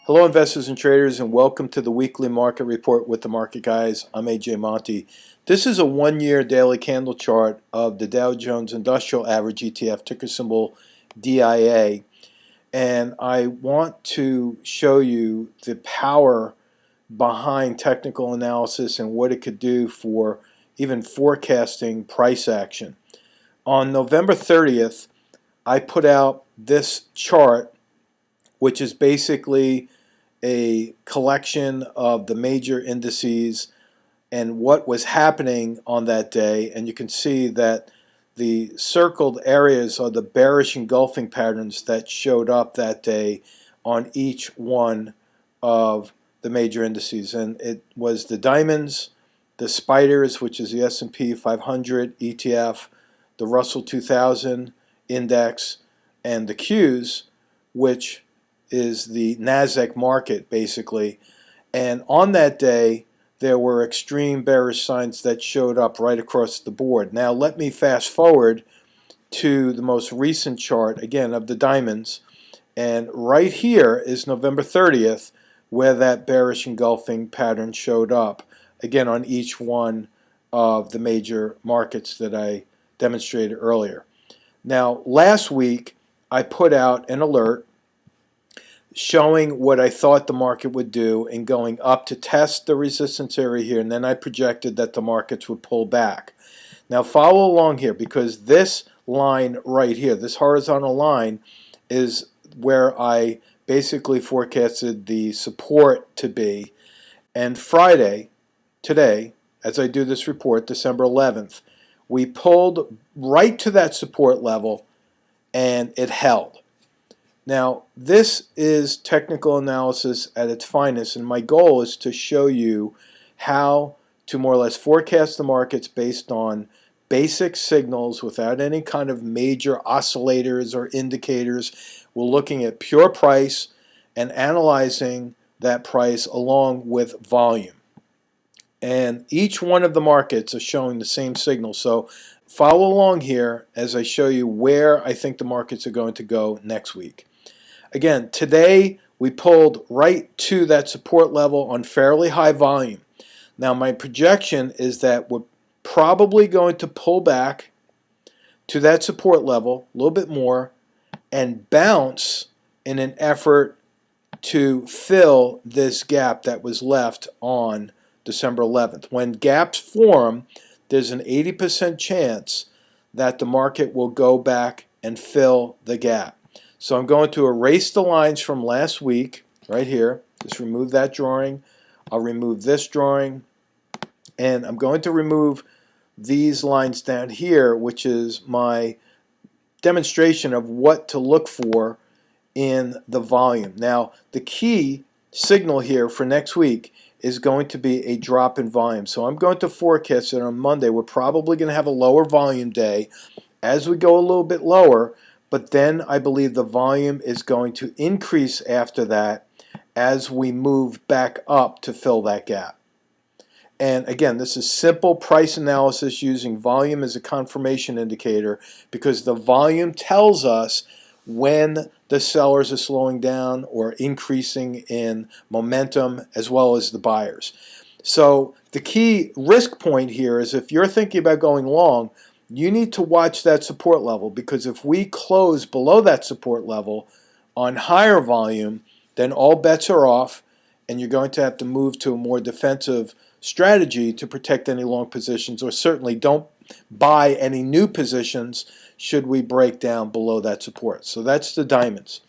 Hello investors and traders, and welcome to the weekly market report with the market guys. I'm AJ Monty. This is a 1-year daily candle chart of the Dow Jones Industrial Average ETF, ticker symbol DIA, and I want to show you the power behind technical analysis and what it could do for even forecasting price action. On November 30th, I put out this chart, which is basically a collection of the major indices and what was happening on that day, and you can see that the circled areas are the bearish engulfing patterns that showed up that day on each one of the major indices. And it was the diamonds, the spiders, which is the S&P 500 ETF, the Russell 2000 index, and the Qs, which is the Nasdaq market basically. And on that day there were extreme bearish signs that showed up right across the board. Now let me fast forward to the most recent chart again of the diamonds, and right here is November 30th where that bearish engulfing pattern showed up again on each one of the major markets that I demonstrated earlier. Now last week I put out an alert showing what I thought the market would do and going up to test the resistance area here, and then I projected that the markets would pull back. Now follow along here, because this line right here, this horizontal line, is where I basically forecasted the support to be. And Friday, today, as I do this report, December 11th, we pulled right to that support level and it held. Now, this is technical analysis at its finest, and my goal is to show you how to more or less forecast the markets based on basic signals without any kind of major oscillators or indicators. We're looking at pure price and analyzing that price along with volume. And each one of the markets are showing the same signal. So follow along here as I show you where I think the markets are going to go next week. Again, today we pulled right to that support level on fairly high volume. Now my projection is that we're probably going to pull back to that support level a little bit more and bounce in an effort to fill this gap that was left on December 11th. When gaps form, there's an 80% chance that the market will go back and fill the gap. So I'm going to erase the lines from last week right here. Just remove that drawing. I'll remove this drawing. And I'm going to remove these lines down here, which is my demonstration of what to look for in the volume. Now, the key signal here for next week is going to be a drop in volume. So I'm going to forecast that on Monday we're probably going to have a lower volume day as we go a little bit lower. But then I believe the volume is going to increase after that as we move back up to fill that gap. And again, this is simple price analysis using volume as a confirmation indicator, because the volume tells us when the sellers are slowing down or increasing in momentum, as well as the buyers. So the key risk point here is if you're thinking about going long, you need to watch that support level, because if we close below that support level on higher volume, then all bets are off and you're going to have to move to a more defensive strategy to protect any long positions, or certainly don't buy any new positions should we break down below that support. So that's the diamonds.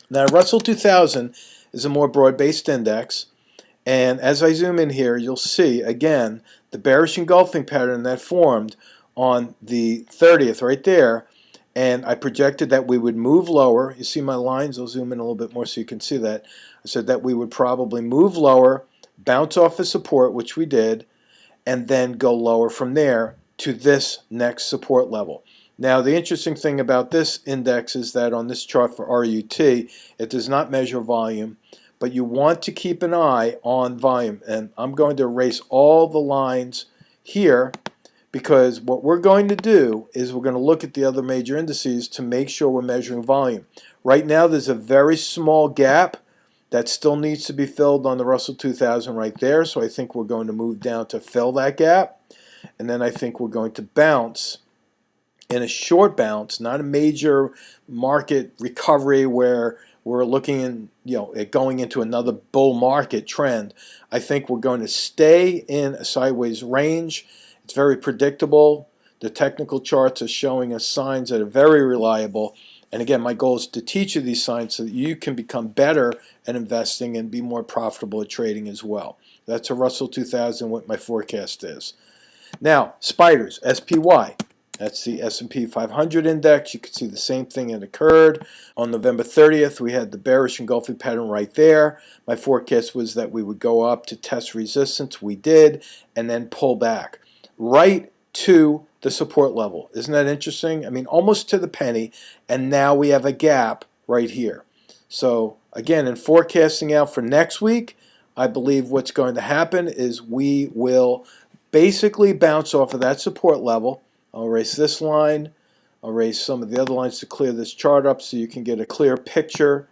Now Russell 2000 is a more broad-based index, and as I zoom in here you'll see again the bearish engulfing pattern that formed on the 30th right there, and I projected that we would move lower. You see my lines? I'll zoom in a little bit more so you can see that. I said that we would probably move lower, bounce off the support, which we did, and then go lower from there to this next support level. Now the interesting thing about this index is that on this chart for RUT, it does not measure volume, but you want to keep an eye on volume. And I'm going to erase all the lines here, because what we're going to do is we're going to look at the other major indices to make sure we're measuring volume. Right now there's a very small gap That still needs to be filled on the Russell 2000 right there, so I think we're going to move down to fill that gap. And then I think we're going to bounce in a short bounce, not a major market recovery where we're looking in, at going into another bull market trend. I think we're going to stay in a sideways range. It's very predictable. The technical charts are showing us signs that are very reliable. And again, my goal is to teach you these signs so that you can become better at investing and be more profitable at trading as well. That's a Russell 2000, what my forecast is. Now, spiders, SPY. That's the S&P 500 index. You can see the same thing that occurred. On November 30th, we had the bearish engulfing pattern right there. My forecast was that we would go up to test resistance. We did, and then pull back right to the support level. Isn't that interesting? I mean, almost to the penny, and now we have a gap right here. So again, in forecasting out for next week, I believe what's going to happen is we will basically bounce off of that support level. I'll erase this line. I'll erase some of the other lines to clear this chart up so you can get a clear picture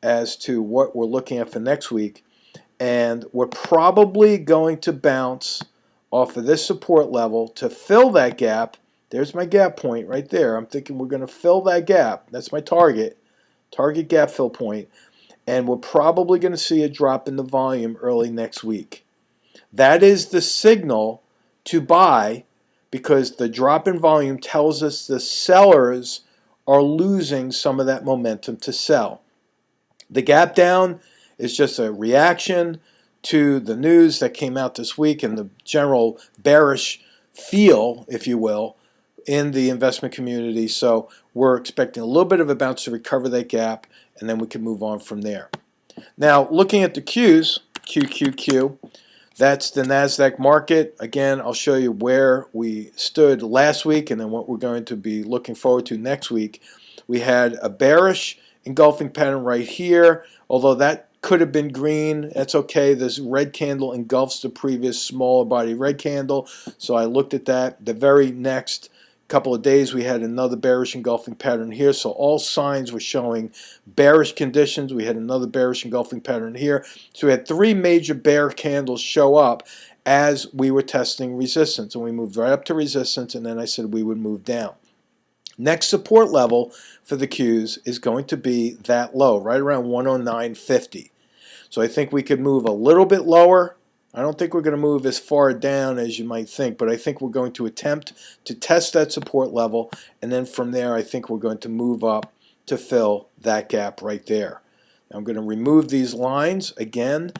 as to what we're looking at for next week. And we're probably going to bounce off of this support level to fill that gap. There's my gap point right there. I'm thinking we're going to fill that gap. That's my target gap fill point. And we're probably going to see a drop in the volume early next week. That is the signal to buy, because the drop in volume tells us the sellers are losing some of that momentum to sell. The gap down is just a reaction to the news that came out this week and the general bearish feel, if you will, in the investment community. So we're expecting a little bit of a bounce to recover that gap, and then we can move on from there. Now, looking at the Qs, QQQ, that's the Nasdaq market. Again, I'll show you where we stood last week and then what we're going to be looking forward to next week. We had a bearish engulfing pattern right here, although that could have been green. That's okay. This red candle engulfs the previous smaller body red candle, so I looked at that. The very next couple of days we had another bearish engulfing pattern here, so all signs were showing bearish conditions. We had another bearish engulfing pattern here, so we had three major bear candles show up as we were testing resistance, and we moved right up to resistance, and then I said we would move down. Next support level for the Qs is going to be that low, right around 109.50. So I think we could move a little bit lower. I don't think we're going to move as far down as you might think, but I think we're going to attempt to test that support level, and then from there I think we're going to move up to fill that gap right there. Now I'm going to remove these lines again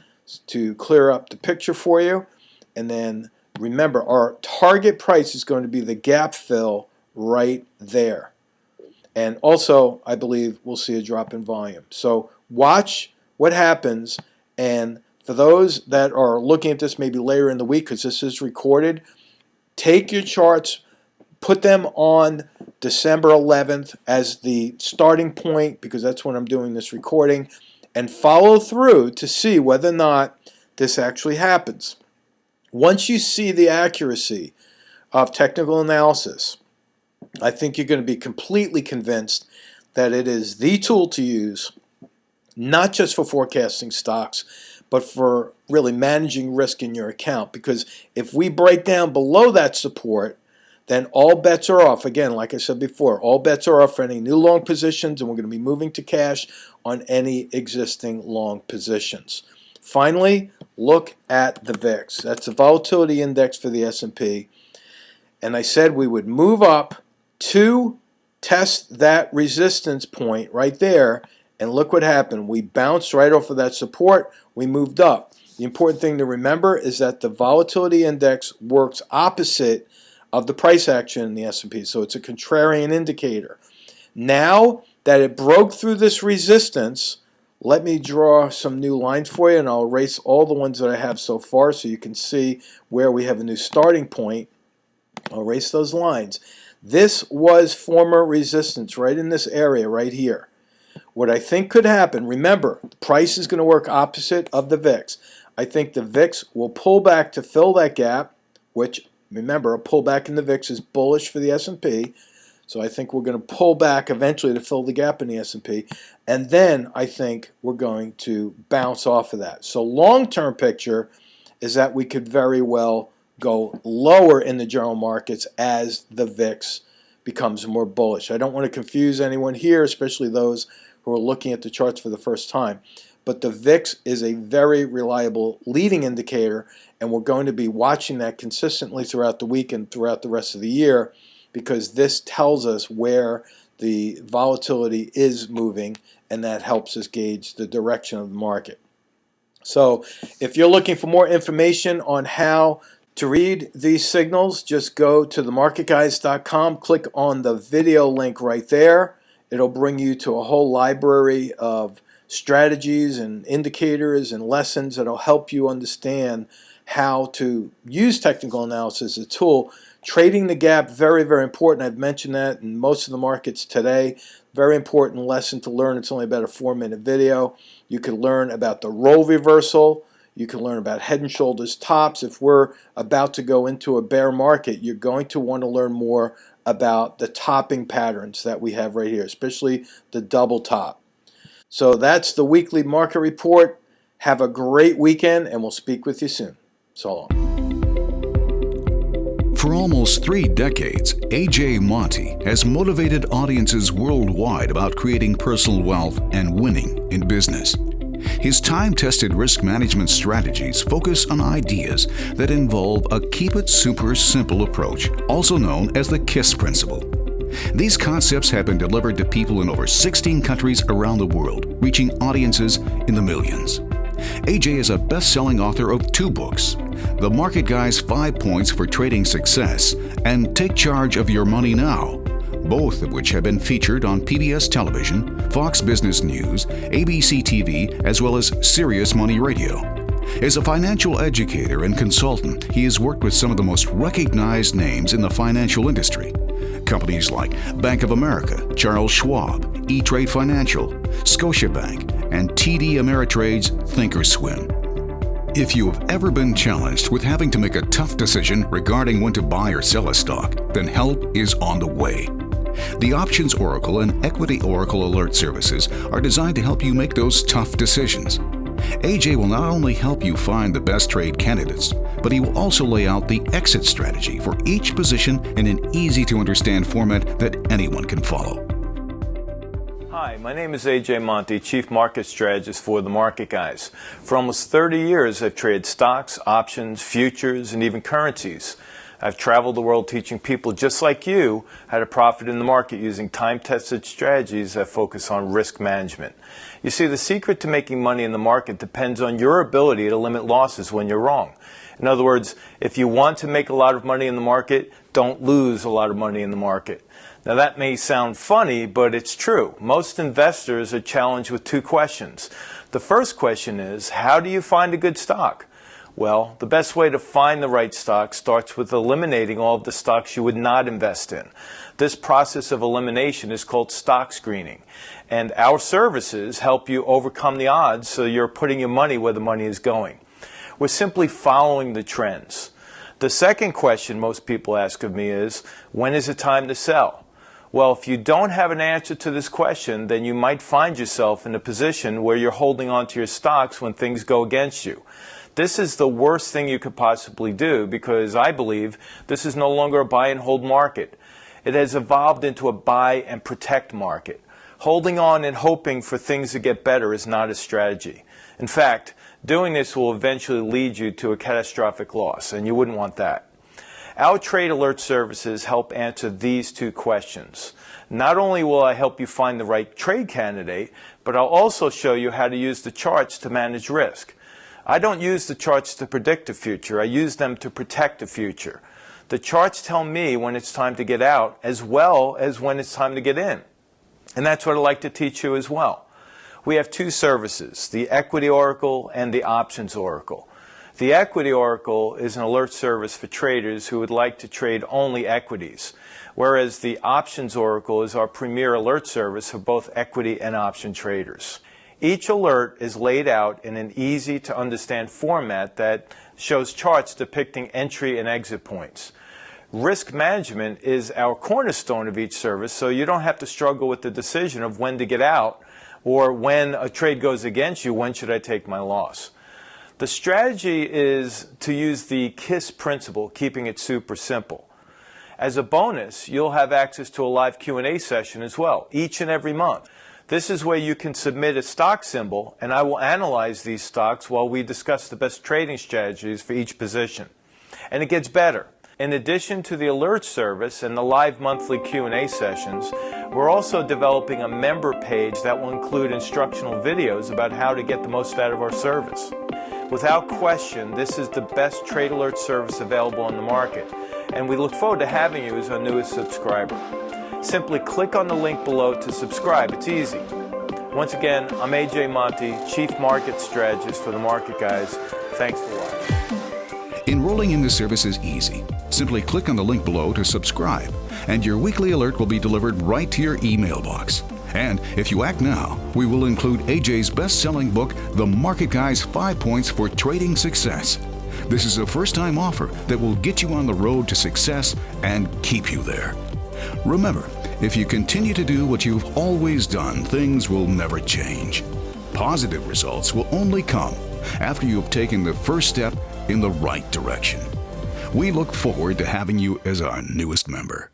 to clear up the picture for you, and then remember our target price is going to be the gap fill right there. And also I believe we'll see a drop in volume. So watch what happens, and for those that are looking at this maybe later in the week, because this is recorded, take your charts, put them on December 11th as the starting point, because that's when I'm doing this recording, and follow through to see whether or not this actually happens. Once you see the accuracy of technical analysis, I think you're going to be completely convinced that it is the tool to use, not just for forecasting stocks, but for really managing risk in your account. Because if we break down below that support, then all bets are off. Again, like I said before, all bets are off for any new long positions, and we're going to be moving to cash on any existing long positions. Finally, look at the VIX. That's the volatility index for the S&P. And I said we would move up to test that resistance point right there, and look what happened. We bounced right off of that support. We moved up. The important thing to remember is that the volatility index works opposite of the price action in the S&P, so it's a contrarian indicator. Now that it broke through this resistance, let me draw some new lines for you, and I'll erase all the ones that I have so far so you can see where we have a new starting point. I'll erase those lines. This was former resistance right in this area right here. What I think could happen, remember, the price is going to work opposite of the VIX. I think the VIX will pull back to fill that gap, which, remember, a pullback in the VIX is bullish for the S&P. So I think we're going to pull back eventually to fill the gap in the S&P, and then I think we're going to bounce off of that. So long-term picture is that we could very well go lower in the general markets as the VIX becomes more bullish. I don't want to confuse anyone here, especially those who are looking at the charts for the first time. But the VIX is a very reliable leading indicator, and we're going to be watching that consistently throughout the week and throughout the rest of the year, because this tells us where the volatility is moving, and that helps us gauge the direction of the market. So if you're looking for more information on how to read these signals, just go to themarketguys.com, click on the video link right there. It'll bring you to a whole library of strategies and indicators and lessons that'll help you understand how to use technical analysis as a tool. Trading the gap, very, very important. I've mentioned that in most of the markets today. Very important lesson to learn. It's only about a 4-minute video. You can learn about the role reversal. You can learn about head and shoulders tops. If we're about to go into a bear market, you're going to want to learn more about the topping patterns that we have right here, especially the double top. So that's the weekly market report. Have a great weekend, and we'll speak with you soon. So long. For almost 3 decades, A.J. Monty has motivated audiences worldwide about creating personal wealth and winning in business. His time-tested risk management strategies focus on ideas that involve a keep it super simple approach, also known as the KISS principle. These concepts have been delivered to people in over 16 countries around the world, reaching audiences in the millions. AJ is a best-selling author of 2 books, The Market Guy's 5 Points for Trading Success and Take Charge of Your Money Now, both of which have been featured on PBS Television, Fox Business News, ABC TV, as well as Sirius Money Radio. As a financial educator and consultant, he has worked with some of the most recognized names in the financial industry. Companies like Bank of America, Charles Schwab, E-Trade Financial, Scotiabank, and TD Ameritrade's Thinkorswim. If you have ever been challenged with having to make a tough decision regarding when to buy or sell a stock, then help is on the way. The Options Oracle and Equity Oracle Alert services are designed to help you make those tough decisions. AJ will not only help you find the best trade candidates, but he will also lay out the exit strategy for each position in an easy-to-understand format that anyone can follow. Hi, my name is AJ Monty, Chief Market Strategist for The Market Guys. For almost 30 years, I've traded stocks, options, futures, and even currencies. I've traveled the world teaching people just like you how to profit in the market using time-tested strategies that focus on risk management. You see, the secret to making money in the market depends on your ability to limit losses when you're wrong. In other words, if you want to make a lot of money in the market, don't lose a lot of money in the market. Now that may sound funny, but it's true. Most investors are challenged with 2 questions. The first question is, how do you find a good stock? Well, the best way to find the right stock starts with eliminating all of the stocks you would not invest in. This process of elimination is called stock screening. And our services help you overcome the odds so you're putting your money where the money is going. We're simply following the trends. The second question most people ask of me is, when is it time to sell? Well, if you don't have an answer to this question, then you might find yourself in a position where you're holding on to your stocks when things go against you. This is the worst thing you could possibly do because I believe this is no longer a buy and hold market. It has evolved into a buy and protect market. Holding on and hoping for things to get better is not a strategy. In fact, doing this will eventually lead you to a catastrophic loss, and you wouldn't want that. Our trade alert services help answer these 2 questions. Not only will I help you find the right trade candidate, but I'll also show you how to use the charts to manage risk. I don't use the charts to predict the future. I use them to protect the future. The charts tell me when it's time to get out as well as when it's time to get in. And that's what I'd like to teach you as well. We have 2 services, the Equity Oracle and the Options Oracle. The Equity Oracle is an alert service for traders who would like to trade only equities, whereas the Options Oracle is our premier alert service for both equity and option traders. Each alert is laid out in an easy-to-understand format that shows charts depicting entry and exit points. Risk management is our cornerstone of each service, so you don't have to struggle with the decision of when to get out, or when a trade goes against you, when should I take my loss? The strategy is to use the KISS principle, keeping it super simple. As a bonus, you'll have access to a live Q&A session as well, each and every month. This is where you can submit a stock symbol, and I will analyze these stocks while we discuss the best trading strategies for each position. And it gets better. In addition to the alert service and the live monthly Q&A sessions, we're also developing a member page that will include instructional videos about how to get the most out of our service. Without question, this is the best trade alert service available on the market, and we look forward to having you as our newest subscriber. Simply click on the link below to subscribe. It's easy. Once again, I'm AJ Monty, Chief Market Strategist for the Market Guys. Thanks for watching. Enrolling in this service is easy. Simply click on the link below to subscribe, and your weekly alert will be delivered right to your email box. And if you act now, we will include AJ's best-selling book, The Market Guy's 5 Points for Trading Success. This is a first-time offer that will get you on the road to success and keep you there. Remember, if you continue to do what you've always done, things will never change. Positive results will only come after you have taken the first step in the right direction. We look forward to having you as our newest member.